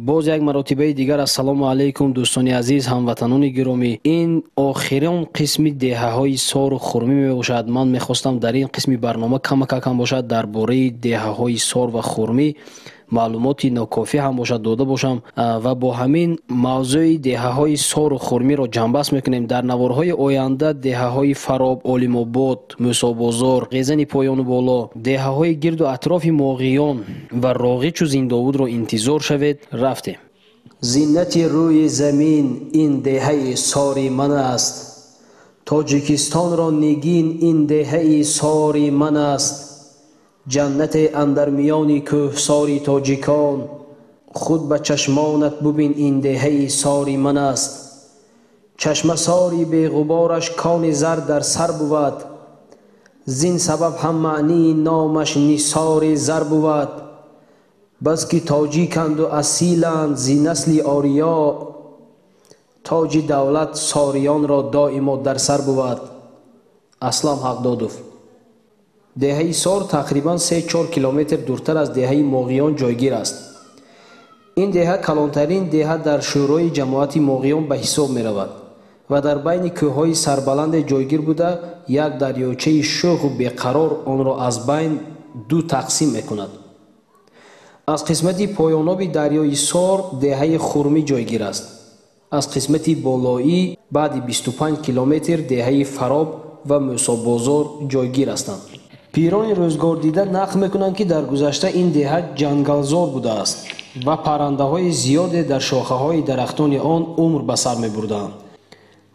باز یک مرتبه دیگر السلام علیکم دوستان عزیز، هموطنان گرامی. این آخرین قسم دهه های سار و خرمی می باشد. من میخواستم در این قسم برنامه کم باشد درباره دهه های سار و خرمی معلوماتی ناکافی هم باشد داده باشم و با همین موضوع دهه های سار و خرمی را جنبست میکنیم. در نوارهای آینده دهه های فراب، عالم آباد، موسی بازار، غزنی پایان بالا، دهه های گرد و اطراف ماغیان و راغچ و زینداود را انتظار شوید. رفتیم. زینت روی زمین این دهه ساری من است، تاجیکستان را نگین این دهه ساری من است. جنت اندر میان کوهساری تاجیکان، خود به چشمانت ببین این دهه ساری من است. چشم ساری بی غبارش کان زر در سر بود، زین سبب هم معنی نامش نثار زر بود. بس که تاجیکند و اصیلند زی نسل آریا، تاج دولت ساریان را دائما در سر بود. اسلام حقدادوف. دهه سار تقریبا 3-4 کیلومتر دورتر از دهه ماغیان جایگیر است. این دهه کلانترین دهه در شورای جماعت ماغیان به حساب می رود و در بین کوههای سربلند جایگیر بوده یک دریاچه شوخ و بیقرار آن را از بین دو تقسیم می کند. از قسمت پایانابی دریای سار دهه خرمی جایگیر است. از قسمت بالایی بعد 25 کیلومتر دهه فراب و موسی بازار جایگیر هستند. پیران روزگار دیده نقل میکنند که در گذشته این دهه جنگلزار بوده است و پرنده های زیاد در شاخه های درختان آن عمر به سر می بردند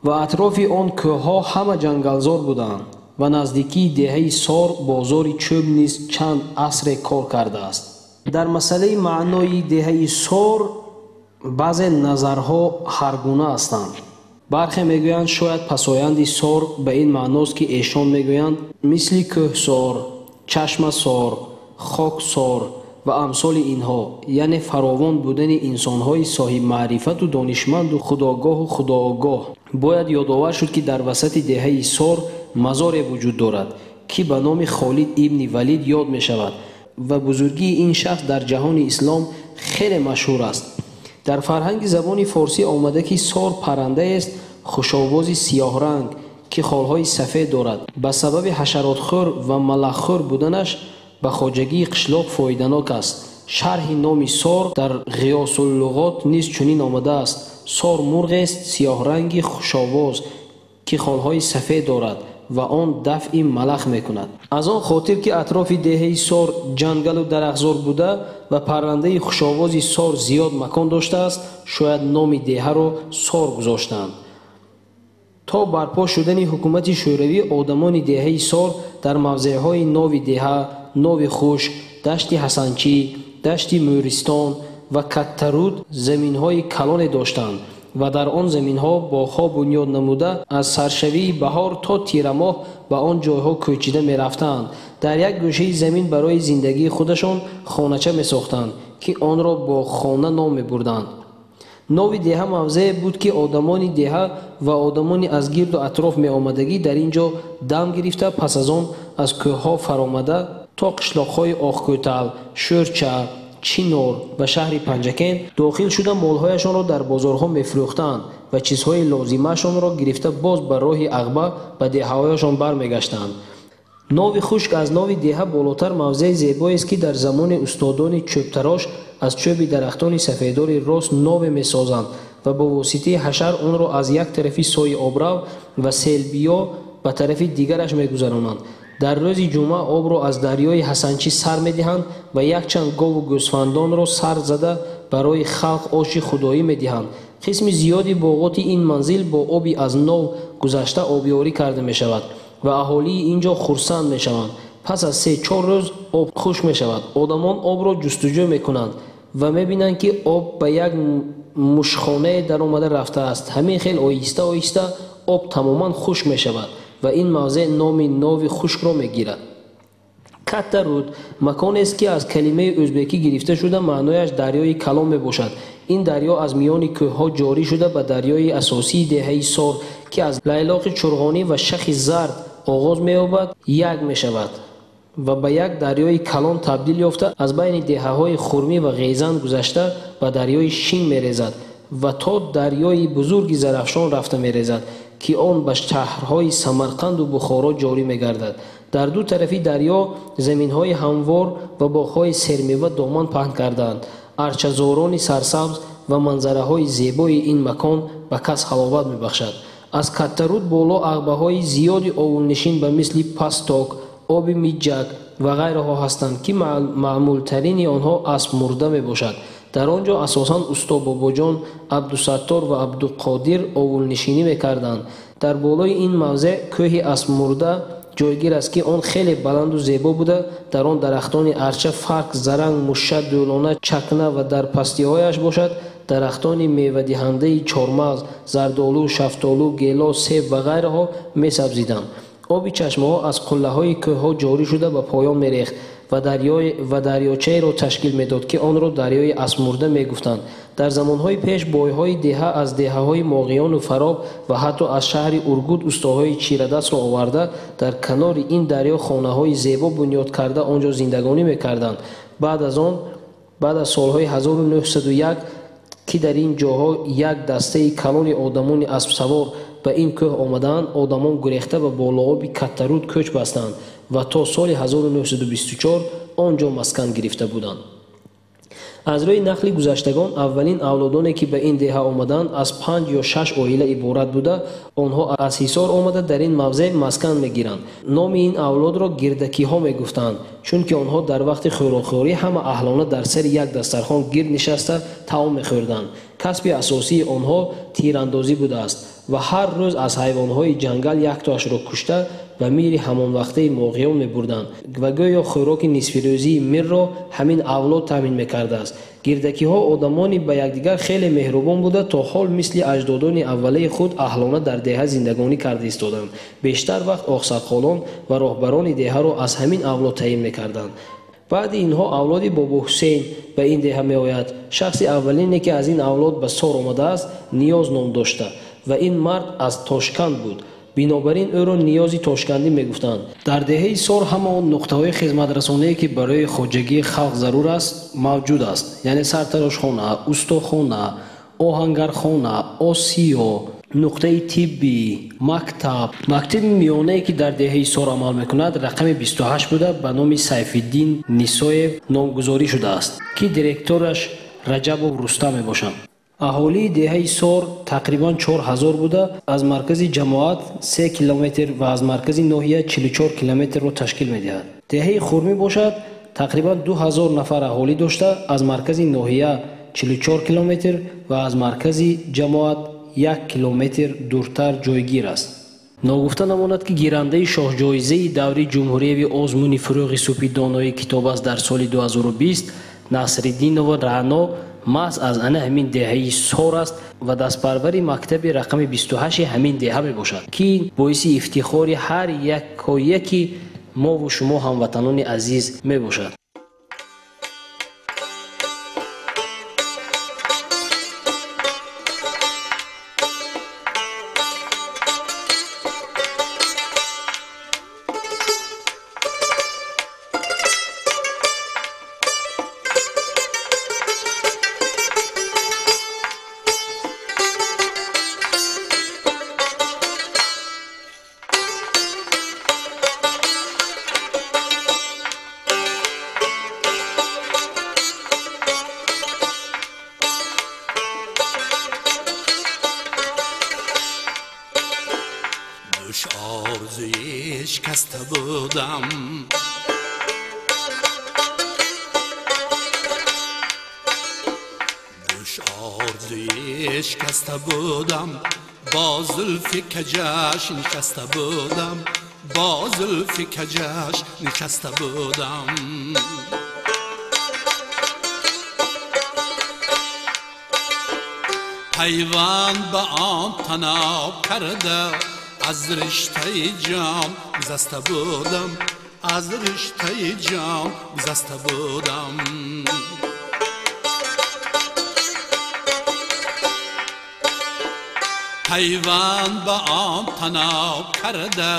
و اطراف آن کوه ها همه جنگلزار بودند و نزدیکی دهه سار بازار چوب نیز چند عصر کار کرده است. در مسئله معنای دهه سار بعض نظرها هرگونه هستند. برخی میگویند شاید پسایند سار به این معناست که ایشان میگویند مثل کوه سار، چشم سار، خاک سار و امثال اینها، یعنی فراوان بودن انسانهای صاحب معرفت و دانشمند و خودآگاه و خداآگاه. باید یادآور شد که در وسط دهه سار مزار وجود دارد که به نام خالد ابن ولید یاد می شود و بزرگی این شخص در جهان اسلام خیلی مشهور است. در فرهنگ زبان فارسی آمده که سار پرنده است خوش‌آوازی سیاه رنگ که خالهای سفید دارد. به سبب حشراتخور و ملخخور بودنش به خواجگی قشلاق فایده‌ناک است. شرح نام سار در غیاث اللغات نیز چنین آمده است: سار مرغ است سیاه رنگی خوش‌آواز که خالهای سفید دارد و آن دفع ملخ میکند. از آن خاطر که اطراف دهه سار جنگل و درختزار بوده و پرنده خوش‌آواز سار زیاد مکان داشته است، شاید نام دهه را سار گذاشتند. تا برپا شدن حکومت شوروی آدمان دهه سار در موضعهای ناو دهه، ناو خشک، دشت حسنچی، دشت مورستان و کترود زمینهای کلان داشتند و در آن زمینها باغ‌ها بنیاد نموده از سرشوی بهار تا تیر ماه به آن جایها کوچیده می رفتند. در یک گوشه زمین برای زندگی خودشان خانه‌چه می ساختند که آن را باغخانه نام می بردند. ناو دهه موضع بود که آدمان دهه و آدمان از گرد و اطراف می آمدگی در اینجا دم گرفته پس از آن از کوه‌ها فرآمده تا قشلاق‌های آخکوتل، شورچه، چینور و شهر پنجکین داخل شده مالهایشان را در بازارها می‌فروختند و چیزهای لازمه‌شان را گرفته باز بر راه عقبه به دهه‌هایشان برمیگشتند. ناو خشک از ناو دهه بالاتر موضع زیبایی است که در زمان استادان چوبتراش از چوب درختان سفیدار راست ناو می‌سازند و با واسطه حشر آن را از یک طرف سوی آبرو و سیلبیا به طرف دیگرش می‌گذرانند. در روز جمعه آب را از دریای حسنچی سر می‌دهند و یک چند گاو و گوسفندان را سر زده برای خلق آش خدایی می‌دهند. قسم زیادی باغات این منزل با آبی از ناو گذشته آبیاری کرده می‌شود و اهالی اینجا خرسند می‌شوند. پس از 3-4 روز آب خشک می‌شود. آدمان آب را جستجو می‌کنند و می‌بینند که آب به یک مشخانه در آمده رفته است. همین خیلی آهسته آهسته آب تماما خشک می‌شود و این موضع نام ناو خشک را می‌گیرد. کترود مکانی است که از کلمه ازبکی گرفته شده معنایش دریای کلان میباشد. این دریا از میان کوه‌ها جاری شده به دریای اساسی دهه سار که از لیلاق چرغانی و شخ زرد آغاز می‌یابد یک می‌شود ва ба як дарёи калон табдил ёфта аз байни деҳаҳои хурмӣ ва ғезанд гузашта ба дарёи Шин мерезад ва то дарёи бузурги Зарафшон рафта мерезад, ки он ба шаҳрҳои Самарқанду Бухоро ҷорӣ мегардад. дар ду тарафи дарё заминҳои ҳамвор ва боғҳои сермева доман паҳн кардаанд. арчазорони сарсабз ва манзараҳои зебои ин макон ба кас ҳаловат мебахшад. аз Каттаруд боло ағбаҳои зиёди овулнишин ба мисли Пасток, оби Миҷҷак ва ғайраҳо ҳастанд, ки маъмултарини онҳо Аспмурда мебошад. дар он ҷо асосан Усто Бобоҷон, Абдусаттор ва Абдуқодир овулнишинӣ мекарданд. дар болои ин мавзеъ кӯҳи Аспмурда ҷойгир аст, ки он хеле баланду зебо буда, дар он дарахтони арча, фарк, заранг, мушша, дӯлона, чакна ва дар пастиҳояш бошад дарахтони мевадиҳандаи чормағз, зардолу, шафтолу, гелос, себ ва ғайраҳо месабзиданд. оби чашмаҳо аз қуллаҳои кӯҳҳо ҷорӣ шуда ба поён мерехт ва дарёчаеро ташкил медод, ки онро дарёи Аспмурда мегуфтанд. дар замонҳои пеш бойҳои деҳа аз деҳаҳои Моғиону Фароб ва ҳатто аз шаҳри Ургут устоҳои чирадастро оварда дар канори ин дарё хонаҳои зебо бунёд карда он ҷо зиндагонӣ мекарданд. баъд аз солҳои 1901 ки дар ин ҷоҳо як дастаи калони одамони аспсавор ба ин кӯҳ омадаанд, одамон гурехта ба болооби Каттаруд кӯч бастанд ва то соли 1924 он ҷо маскан гирифта буданд. аз рӯи нақли гузаштагон аввалин авлодоне ки ба ин деҳа омаданд аз 5 ё 6 оила иборат буда, онҳо аз ҳисор омада дар ин мавзеъ маскан мегиранд. номи ин авлодро гирдакиҳо мегуфтанд, чунки онҳо дар вақти хӯрокхӯрӣ ҳама аҳлона дар сари як дастархон гирд нишаста таом мехӯрданд. касби асосии онҳо тирандозӣ будааст ва ҳар рӯз аз ҳайвонҳои ҷангал яктоашро кушта ба мири ҳамонвақтаи Моғиён мебурданд ва гӯё хӯроки нисфирӯзии мирро ҳамин авлод таъмин мекардааст. гирдакиҳо одамони ба якдигар хеле меҳрубон буда, то ҳол мисли аҷдодони аввалаи худ аҳлона дар деҳа зиндагонӣ карда истоданд. бештар вақт оқсақолон ва роҳбарони деҳаро аз ҳамин авлод таъин мекарданд. баъди инҳо авлоди Бобо Ҳусейн ба ин деҳа меояд. шахси аввалине ки аз ин авлод ба сор омадааст, Ниёз ном дошта ва ин мард аз Тошканд буд. бинобар ин ӯро Ниёзи Тошкандӣ мегуфтанд. дар деҳаи Сор ҳама он нуқтаҳои хизматрасоние ки барои хоҷагии халқ зарур аст мавҷуд аст, яъне сартарошхона, устохона, оҳангархона, осиё, нуқтаи тиббӣ, мактаби миёнае ки дар деҳаи Сор амал мекунад рақами 28 буда ба номи Сайфиддин Нисоев номгузорӣ шудааст, ки директораш Раҷабов Рустам мебошанд. аҳолии деҳаи Сор тақрибан 4000 буда, аз маркази ҷамоат 3 километр ва аз маркази ноҳия 44 километрро ташкил медиҳад. деҳаи Хурмӣ бошад тақрибан 2000 нафар аҳолӣ дошта, аз маркази ноҳия 44 километр ва аз маркази ҷамоат 1 километр дуртар ҷойгир аст. ногуфта намонад ки гирандаи шоҳҷоизаи даври ҷумҳурияви озмуни фурӯғи субҳи донои китоб аст дар соли 2020 Насриддинова Раъно маҳз аз ана ҳамин деҳаи Сор аст ва дастпарвари мактаби рақами 28 ҳамин деҳа мебошад, ки боиси ифтихори ҳар якояки мову шумо ҳамватанони азиз мебошад. دوش آرزوی شکسته بودم، دوش آرزوی شکسته بودم، با زلفی کجش نشسته بودم، با زلفی کجش نشسته بودم. پیوند به آن تناب کرده، از رشته جام گذشته بودم، از رشته جام گذشته بودم. پیوند به آن تناب کرده،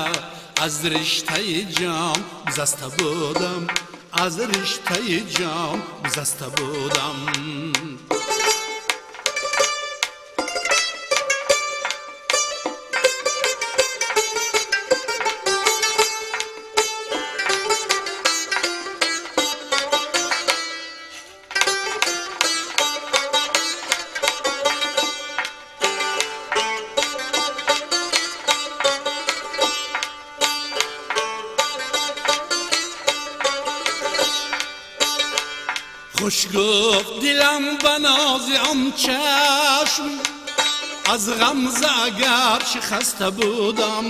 از رشته جان گذشته بودم، از رشته جان گذشته بودم. خوش گفت دلم به ناز آن چشم، از غمزه اگر شکسته بودم.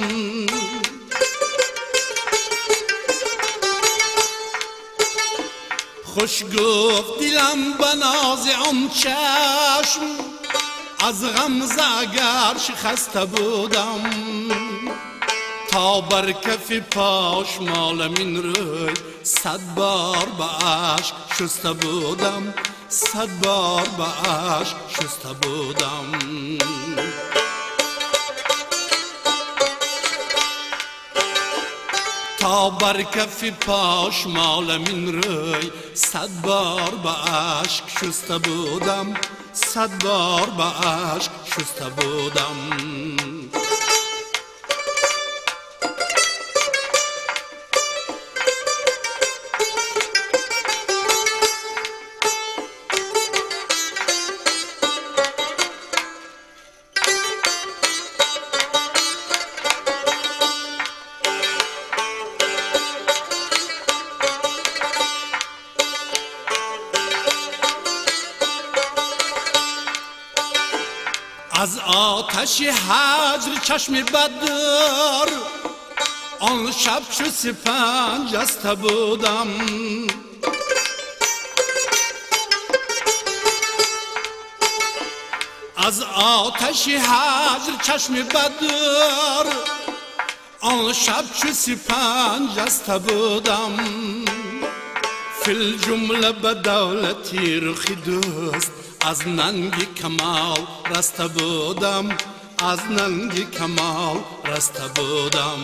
خوش گفت دلم به ناز آن چشم، از غمزه اگر شکسته بودم. تا بر کف پاش مالمین روی 100 بار به اشک شسته بودم، 100 بار به اشک شسته بودم. تا بر کف پاش مالمین روی 100 بار به اشک شسته بودم، 100 بار به اشک شسته بودم. از آتش هجر چشم بدر آن شب چو سپنج جسته بودم. از آتش هجر چشم بدر آن شب چو سپنج جسته بودم. فی الجمله به دولتی رخی دوست از ننگ کمال رسته بودم، از ننگ کمال رسته بودم.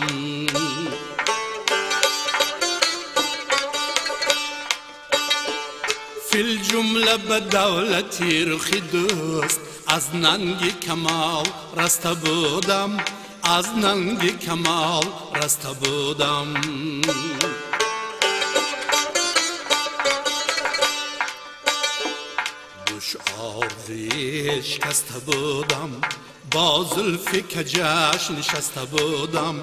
فی الجمله به دولتی رخی دوست از ننگ کمال رسته بودم، از ننگ کمال رسته بودم. دوش آرزوی شکسته بودم، با زلف کجش نشسته بودم،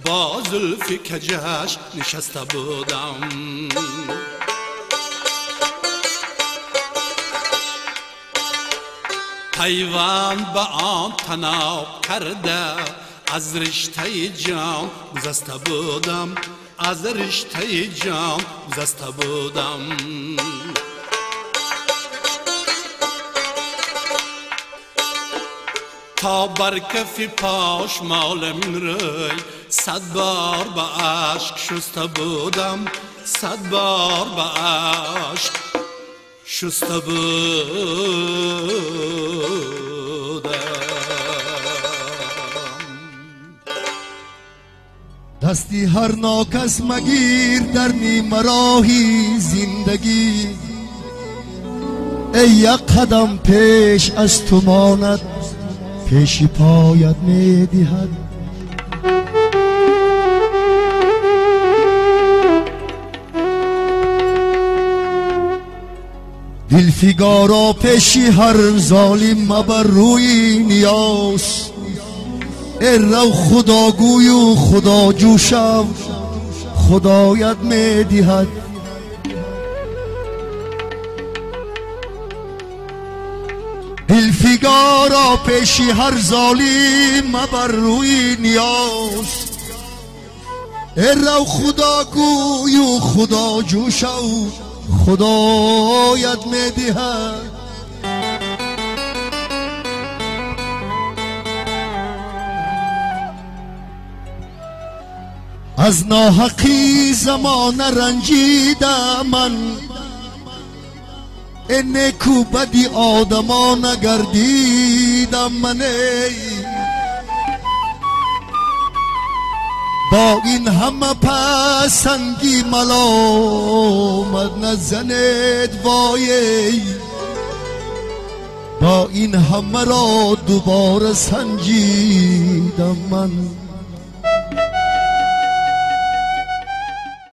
با زلف کجش نشسته بودم. پیوند به آن تناب کرده از رشته جان گذشته بودم، از رشته جان گذشته بودم. تا بر کف پاش مالمین روی 100 بار به اشک شسته بودم، 100 بار به اشک شسته بودم. دستی هر ناکس مگیر در نیم راهی زندگی، ای یک قدم پیش از تو ماند پیشی پایت می دهد. دل فگارا پیشی هر ظالم مبر روی نیاز، ای رو خداگوی و خدا جوشم خدایت می دهد. دلفگارا پیشی هر ظالم مبر روی نیاز، ای رو خداگوی و خدا جوشم خدایت می دهد. از ناحقی زمانه رنجیده من، نیکو بدی آدما نگردیدم من. با این همه پسندی ملامت نزند وای، با این همه را دوباره سنجیدم من.